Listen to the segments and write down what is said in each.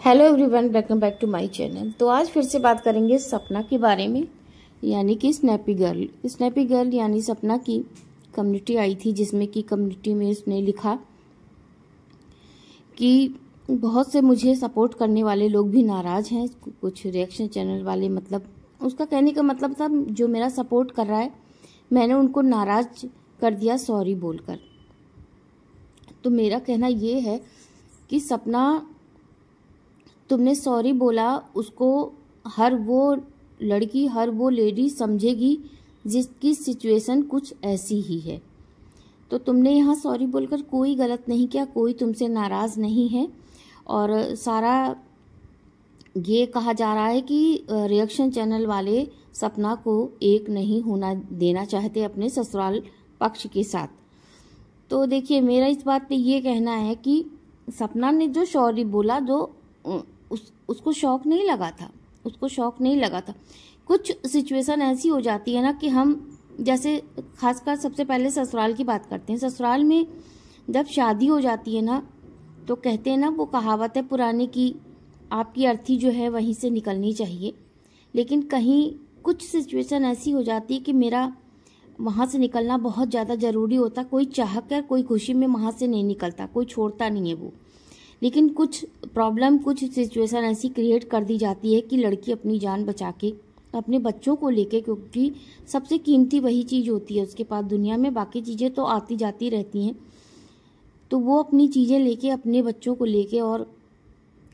Hello everyone, welcome back to my channel. तो आज फिर से बात करेंगे सपना के बारे में, यानी कि स्नैपी गर्ल। स्नैपी गर्ल यानी सपना की कम्युनिटी आई थी, जिसमें कि कम्युनिटी में उसने लिखा कि बहुत से मुझे सपोर्ट करने वाले लोग भी नाराज़ हैं, कुछ रिएक्शन चैनल वाले। मतलब उसका कहने का मतलब था, जो मेरा सपोर्ट कर रहा है मैंने उनको नाराज़ कर दिया सॉरी बोलकर। तो मेरा कहना ये है कि सपना, तुमने सॉरी बोला, उसको हर वो लड़की, हर वो लेडी समझेगी जिसकी सिचुएशन कुछ ऐसी ही है। तो तुमने यहाँ सॉरी बोलकर कोई गलत नहीं किया, कोई तुमसे नाराज़ नहीं है। और सारा ये कहा जा रहा है कि रिएक्शन चैनल वाले सपना को एक नहीं होना देना चाहते अपने ससुराल पक्ष के साथ। तो देखिए, मेरा इस बात पे ये कहना है कि सपना ने जो सॉरी बोला, जो उसको शौक नहीं लगा था, उसको शौक नहीं लगा था। कुछ सिचुएशन ऐसी हो जाती है ना कि हम, जैसे खासकर सबसे पहले ससुराल की बात करते हैं। ससुराल में जब शादी हो जाती है ना, तो कहते हैं ना, वो कहावत है पुरानी की आपकी अर्थी जो है वहीं से निकलनी चाहिए। लेकिन कहीं कुछ सिचुएशन ऐसी हो जाती है कि मेरा वहाँ से निकलना बहुत ज़्यादा ज़रूरी होता। कोई चाह कर, कोई खुशी में वहाँ से नहीं निकलता, कोई छोड़ता नहीं है वो। लेकिन कुछ प्रॉब्लम, कुछ सिचुएशन ऐसी क्रिएट कर दी जाती है कि लड़की अपनी जान बचा के अपने बच्चों को लेके, क्योंकि सबसे कीमती वही चीज़ होती है उसके पास दुनिया में, बाकी चीज़ें तो आती जाती रहती हैं। तो वो अपनी चीज़ें लेके, अपने बच्चों को लेके, और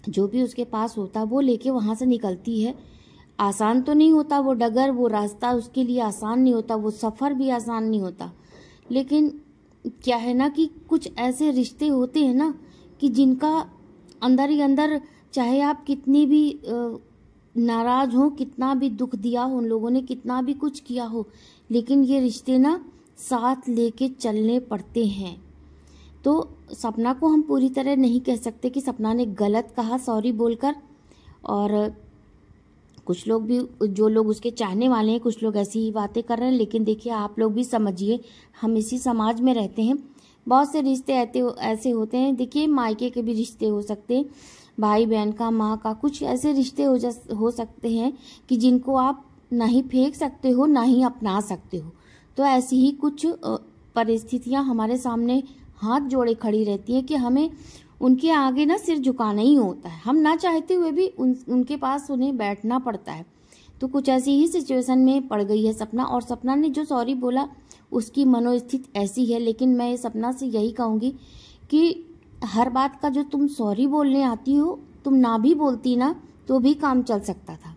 जो भी उसके पास होता है वो लेके वहाँ से निकलती है। आसान तो नहीं होता वो डगर, वो रास्ता उसके लिए आसान नहीं होता, वो सफ़र भी आसान नहीं होता। लेकिन क्या है ना कि कुछ ऐसे रिश्ते होते हैं ना कि जिनका अंदर ही अंदर, चाहे आप कितनी भी नाराज हो, कितना भी दुख दिया हो उन लोगों ने, कितना भी कुछ किया हो, लेकिन ये रिश्ते ना साथ लेके चलने पड़ते हैं। तो सपना को हम पूरी तरह नहीं कह सकते कि सपना ने गलत कहा सॉरी बोलकर। और कुछ लोग भी, जो लोग उसके चाहने वाले हैं, कुछ लोग ऐसी ही बातें कर रहे हैं। लेकिन देखिए, आप लोग भी समझिए, हम इसी समाज में रहते हैं, बहुत से रिश्ते ऐसे होते हैं। देखिए, मायके के भी रिश्ते हो सकते हैं, भाई बहन का, माँ का, कुछ ऐसे रिश्ते हो सकते हैं कि जिनको आप ना ही फेंक सकते हो, ना ही अपना सकते हो। तो ऐसी ही कुछ परिस्थितियाँ हमारे सामने हाथ जोड़े खड़ी रहती हैं कि हमें उनके आगे ना सिर झुकाना ही होता है। हम ना चाहते हुए भी उनके पास उन्हें बैठना पड़ता है। तो कुछ ऐसी ही सिचुएशन में पड़ गई है सपना। और सपना ने जो सॉरी बोला, उसकी मनोस्थिति ऐसी है। लेकिन मैं सपना से यही कहूँगी कि हर बात का जो तुम सॉरी बोलने आती हो, तुम ना भी बोलती ना तो भी काम चल सकता था।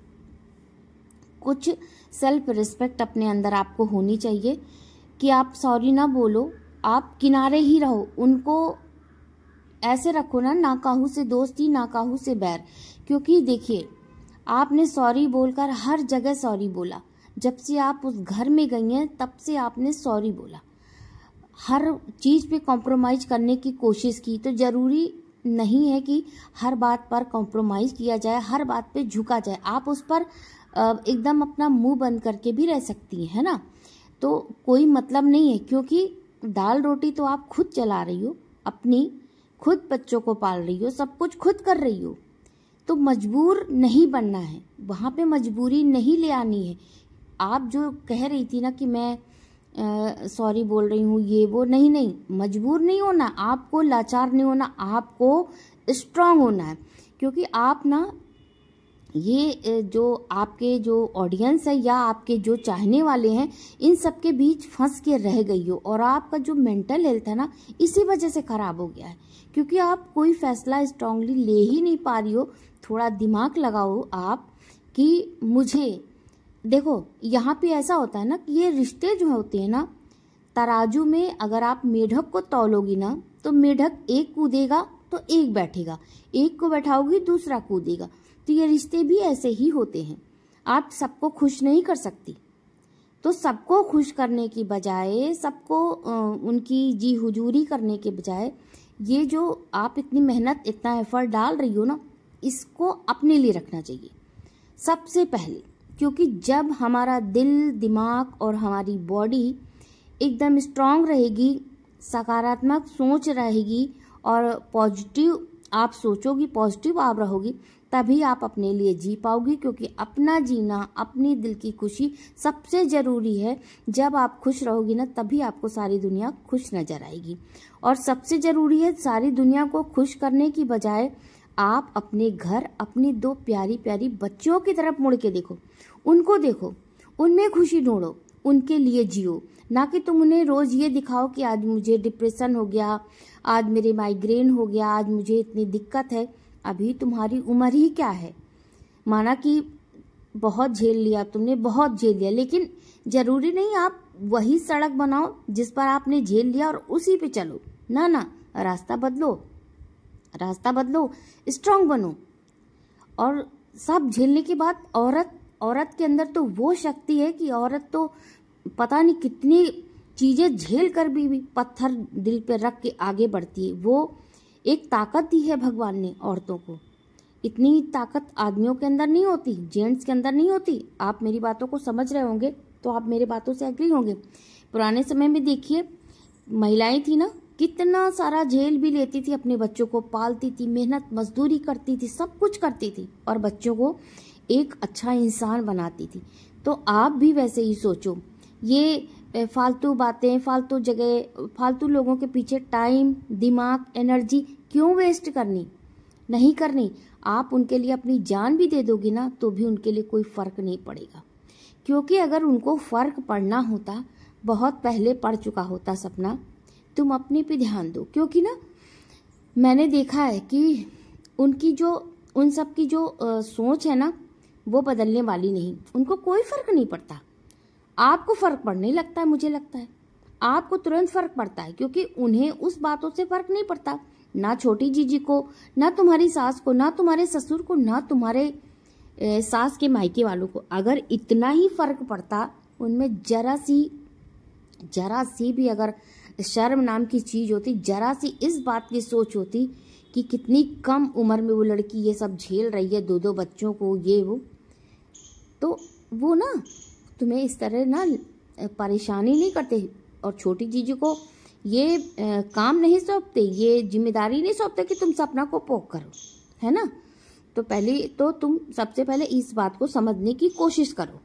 कुछ सेल्फ रिस्पेक्ट अपने अंदर आपको होनी चाहिए कि आप सॉरी ना बोलो, आप किनारे ही रहो, उनको ऐसे रखो ना काहू से दोस्ती, ना काहू से बैर। क्योंकि देखिए, आपने सॉरी बोलकर हर जगह सॉरी बोला। जब से आप उस घर में गई हैं तब से आपने सॉरी बोला, हर चीज़ पे कॉम्प्रोमाइज़ करने की कोशिश की। तो ज़रूरी नहीं है कि हर बात पर कॉम्प्रोमाइज़ किया जाए, हर बात पे झुका जाए। आप उस पर एकदम अपना मुंह बंद करके भी रह सकती हैं, है ना। तो कोई मतलब नहीं है, क्योंकि दाल रोटी तो आप खुद चला रही हो, अपनी खुद बच्चों को पाल रही हो, सब कुछ खुद कर रही हो। तो मजबूर नहीं बनना है, वहाँ पे मजबूरी नहीं ले आनी है। आप जो कह रही थी ना कि मैं सॉरी बोल रही हूँ, ये वो, नहीं, मजबूर नहीं होना, आपको लाचार नहीं होना, आपको स्ट्रांग होना है। क्योंकि आप ना, ये जो आपके जो ऑडियंस है या आपके जो चाहने वाले हैं, इन सब के बीच फंस के रह गई हो। और आपका जो मेंटल हेल्थ है ना, इसी वजह से खराब हो गया है, क्योंकि आप कोई फैसला स्ट्रांगली ले ही नहीं पा रही हो। थोड़ा दिमाग लगाओ आप कि मुझे, देखो यहाँ पे ऐसा होता है ना कि ये रिश्ते जो होते हैं ना, तराजू में अगर आप मेढक को तौलोगी ना, तो मेढक एक कूदेगा तो एक बैठेगा, एक को बैठाओगी दूसरा कूदेगा। तो ये रिश्ते भी ऐसे ही होते हैं। आप सबको खुश नहीं कर सकती। तो सबको खुश करने की बजाय, सबको उनकी जी हुजूरी करने के बजाय, ये जो आप इतनी मेहनत, इतना एफर्ट डाल रही हो ना, इसको अपने लिए रखना चाहिए सबसे पहले। क्योंकि जब हमारा दिल, दिमाग और हमारी बॉडी एकदम स्ट्रांग रहेगी, सकारात्मक सोच रहेगी और पॉजिटिव आप सोचोगी, पॉजिटिव आप रहोगी, तभी आप अपने लिए जी पाओगी। क्योंकि अपना जीना, अपनी दिल की खुशी सबसे जरूरी है। जब आप खुश रहोगी ना, तभी आपको सारी दुनिया खुश नजर आएगी। और सबसे जरूरी है, सारी दुनिया को खुश करने की बजाय आप अपने घर, अपनी 2 प्यारी प्यारी बच्चियों की तरफ मुड़ के देखो, उनको देखो, उनमें खुशी ढूंढो, उनके लिए जियो। ना कि तुम उन्हें रोज ये दिखाओ कि आज मुझे डिप्रेशन हो गया, आज मेरे माइग्रेन हो गया, आज मुझे इतनी दिक्कत है। अभी तुम्हारी उम्र ही क्या है। माना कि बहुत झेल लिया तुमने, बहुत झेल लिया, लेकिन जरूरी नहीं आप वही सड़क बनाओ जिस पर आपने झेल लिया और उसी पे चलो। ना ना, रास्ता बदलो, रास्ता बदलो, स्ट्रांग बनो। और सब झेलने के बाद औरत के अंदर तो वो शक्ति है कि औरत तो पता नहीं कितनी चीजें झेल कर भी पत्थर दिल पे रख के आगे बढ़ती है। वो एक ताकत दी है भगवान ने औरतों को। इतनी ताकत आदमियों के अंदर नहीं होती, जेंट्स के अंदर नहीं होती। आप मेरी बातों को समझ रहे होंगे तो आप मेरे बातों से एग्री होंगे। पुराने समय में देखिए, महिलाएं थी ना, कितना सारा झेल भी लेती थी, अपने बच्चों को पालती थी, मेहनत मजदूरी करती थी, सब कुछ करती थी और बच्चों को एक अच्छा इंसान बनाती थी। तो आप भी वैसे ही सोचो। ये फालतू बातें, फालतू जगह, फालतू लोगों के पीछे टाइम, दिमाग, एनर्जी क्यों वेस्ट करनी? नहीं करनी। आप उनके लिए अपनी जान भी दे दोगी ना, तो भी उनके लिए कोई फर्क नहीं पड़ेगा। क्योंकि अगर उनको फर्क पड़ना होता, बहुत पहले पड़ चुका होता सपना। तुम अपने पे ध्यान दो। क्योंकि ना, मैंने देखा है कि उन सब की जो सोच है ना, वो बदलने वाली नहीं। उनको कोई फर्क नहीं पड़ता। आपको फर्क पड़ने लगता है, मुझे लगता है आपको तुरंत फर्क पड़ता है, क्योंकि उन्हें उस बातों से फर्क नहीं पड़ता। ना छोटी जीजी को, ना तुम्हारी सास को, ना तुम्हारे ससुर को, ना तुम्हारे सास के मायके वालों को। अगर इतना ही फर्क पड़ता, उनमें जरा सी भी अगर शर्म नाम की चीज होती, जरा सी इस बात की सोच होती कि कितनी कम उम्र में वो लड़की ये सब झेल रही है, 2 बच्चों को, ये वो, तो वो ना तुम्हें इस तरह ना परेशानी नहीं करते। और छोटी जीजी को ये काम नहीं सौंपते, ये जिम्मेदारी नहीं सौंपते कि तुम सपना को पोक करो, है ना। तो पहले तो तुम सबसे पहले इस बात को समझने की कोशिश करो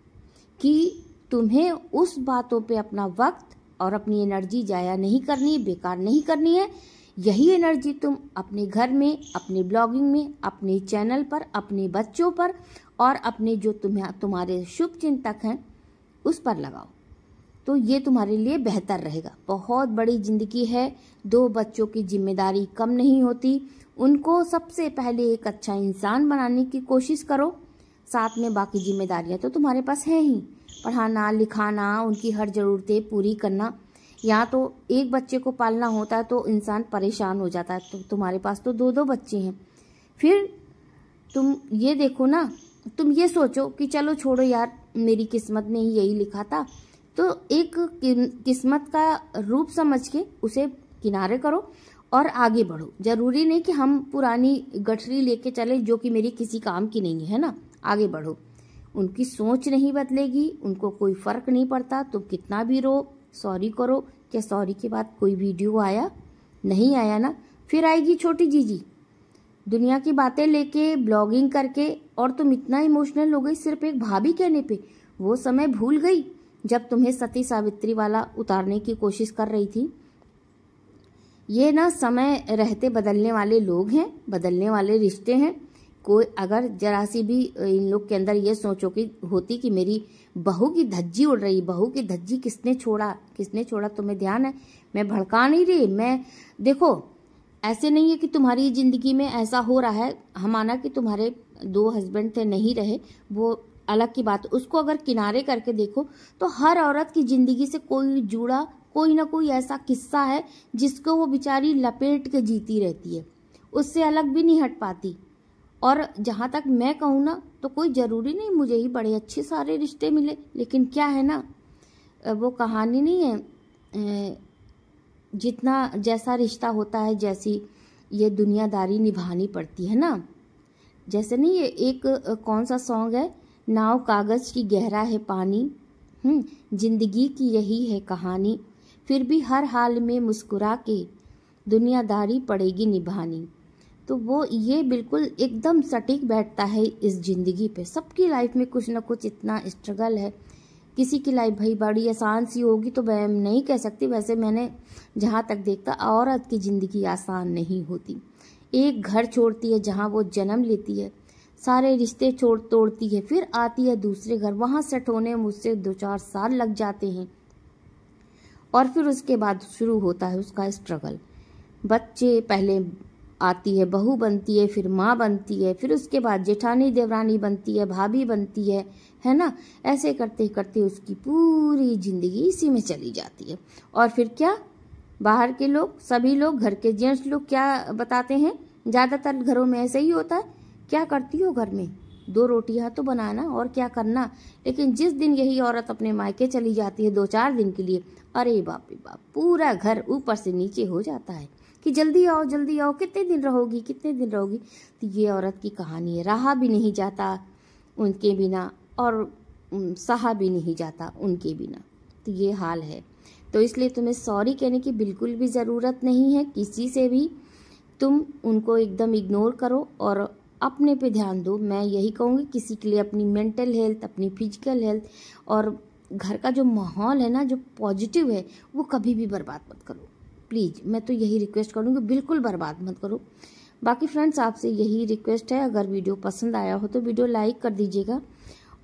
कि तुम्हें उस बातों पे अपना वक्त और अपनी एनर्जी जाया नहीं करनी, बेकार नहीं करनी है। यही एनर्जी तुम अपने घर में, अपने ब्लॉगिंग में, अपने चैनल पर, अपने बच्चों पर और अपने जो तुम्हारे शुभ चिंतक हैं उस पर लगाओ, तो ये तुम्हारे लिए बेहतर रहेगा। बहुत बड़ी जिंदगी है, 2 बच्चों की जिम्मेदारी कम नहीं होती। उनको सबसे पहले एक अच्छा इंसान बनाने की कोशिश करो, साथ में बाकी जिम्मेदारियां तो तुम्हारे पास है ही। पढ़ाना, लिखाना, उनकी हर जरूरतें पूरी करना। यहाँ तो एक बच्चे को पालना होता है तो इंसान परेशान हो जाता है, तो तुम्हारे पास तो 2 बच्चे हैं। फिर तुम ये देखो ना, तुम ये सोचो कि चलो छोड़ो यार, मेरी किस्मत में ही यही लिखा था, तो एक किस्मत का रूप समझ के उसे किनारे करो और आगे बढ़ो। जरूरी नहीं कि हम पुरानी गठरी लेके चले जो कि मेरी किसी काम की नहीं है ना। आगे बढ़ो। उनकी सोच नहीं बदलेगी, उनको कोई फर्क नहीं पड़ता। तुम कितना भी रो, सॉरी करो, क्या सॉरी के बाद कोई वीडियो आया? नहीं आया ना। फिर आएगी छोटी जीजी दुनिया की बातें लेके, ब्लॉगिंग करके, और तुम इतना इमोशनल हो गई सिर्फ एक भाभी कहने पे। वो समय भूल गई जब तुम्हें सती सावित्री वाला उतारने की कोशिश कर रही थी। ये ना समय रहते बदलने वाले लोग हैं, बदलने वाले रिश्ते हैं। कोई अगर जरा सी भी इन लोग के अंदर ये सोचो कि होती कि मेरी बहू की धज्जी उड़ रही, बहू की धज्जी किसने छोड़ा तुम्हें ध्यान है? मैं भड़का नहीं रही। मैं देखो, ऐसे नहीं है कि तुम्हारी जिंदगी में ऐसा हो रहा है। हम माना कि तुम्हारे 2 हस्बैंड थे, नहीं रहे, वो अलग की बात। उसको अगर किनारे करके देखो तो हर औरत की जिंदगी से कोई जुड़ा, कोई ना कोई ऐसा किस्सा है जिसको वो बेचारी लपेट के जीती रहती है, उससे अलग भी नहीं हट पाती। और जहां तक मैं कहूँ ना, तो कोई जरूरी नहीं मुझे ही बड़े अच्छे सारे रिश्ते मिले, लेकिन क्या है ना, वो कहानी नहीं है, जितना जैसा रिश्ता होता है, जैसी ये दुनियादारी निभानी पड़ती है ना। जैसे नहीं, ये एक कौन सा सॉन्ग है, नाव कागज की गहरा है पानी, जिंदगी की यही है कहानी, फिर भी हर हाल में मुस्कुरा के दुनियादारी पड़ेगी निभानी। तो वो ये बिल्कुल एकदम सटीक बैठता है इस ज़िंदगी पे। सबकी लाइफ में कुछ ना कुछ इतना स्ट्रगल है। किसी की लाइफ भाई बड़ी आसान सी होगी तो मैं नहीं कह सकती, वैसे मैंने जहाँ तक देखता औरत की ज़िंदगी आसान नहीं होती। एक घर छोड़ती है जहाँ वो जन्म लेती है, सारे रिश्ते तोड़ती है, फिर आती है दूसरे घर, वहाँ सेट होने मुझसे 2-4 साल लग जाते हैं और फिर उसके बाद शुरू होता है उसका स्ट्रगल। बच्चे पहले आती है, बहू बनती है, फिर माँ बनती है, फिर उसके बाद जेठानी देवरानी बनती है, भाभी बनती है ना। ऐसे करते करते उसकी पूरी ज़िंदगी इसी में चली जाती है। और फिर क्या, बाहर के लोग, सभी लोग, घर के जेंट्स लोग क्या बताते हैं, ज़्यादातर घरों में ऐसे ही होता है, क्या करती हो घर में, 2 रोटियां तो बनाना और क्या करना। लेकिन जिस दिन यही औरत अपने मायके चली जाती है 2-4 दिन के लिए, अरे बाप रे बाप, पूरा घर ऊपर से नीचे हो जाता है कि जल्दी आओ जल्दी आओ, कितने दिन रहोगी कितने दिन रहोगी। तो ये औरत की कहानी है। रहा भी नहीं जाता उनके बिना और सहा भी नहीं जाता उनके बिना। तो ये हाल है। तो इसलिए तुम्हें सॉरी कहने की बिल्कुल भी ज़रूरत नहीं है किसी से भी। तुम उनको एकदम इग्नोर करो और अपने पे ध्यान दो। मैं यही कहूँगी, किसी के लिए अपनी मेंटल हेल्थ, अपनी फिजिकल हेल्थ और घर का जो माहौल है ना, जो पॉजिटिव है, वो कभी भी बर्बाद मत करो प्लीज़। मैं तो यही रिक्वेस्ट करूँगी, बिल्कुल बर्बाद मत करो। बाकी फ्रेंड्स, आपसे यही रिक्वेस्ट है, अगर वीडियो पसंद आया हो तो वीडियो लाइक कर दीजिएगा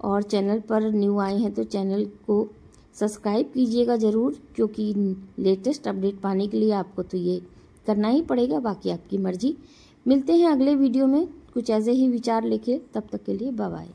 और चैनल पर न्यू आए हैं तो चैनल को सब्सक्राइब कीजिएगा ज़रूर, क्योंकि लेटेस्ट अपडेट पाने के लिए आपको तो ये करना ही पड़ेगा। बाकी आपकी मर्जी। मिलते हैं अगले वीडियो में कुछ ऐसे ही विचार लेके, तब तक के लिए बाय बाय।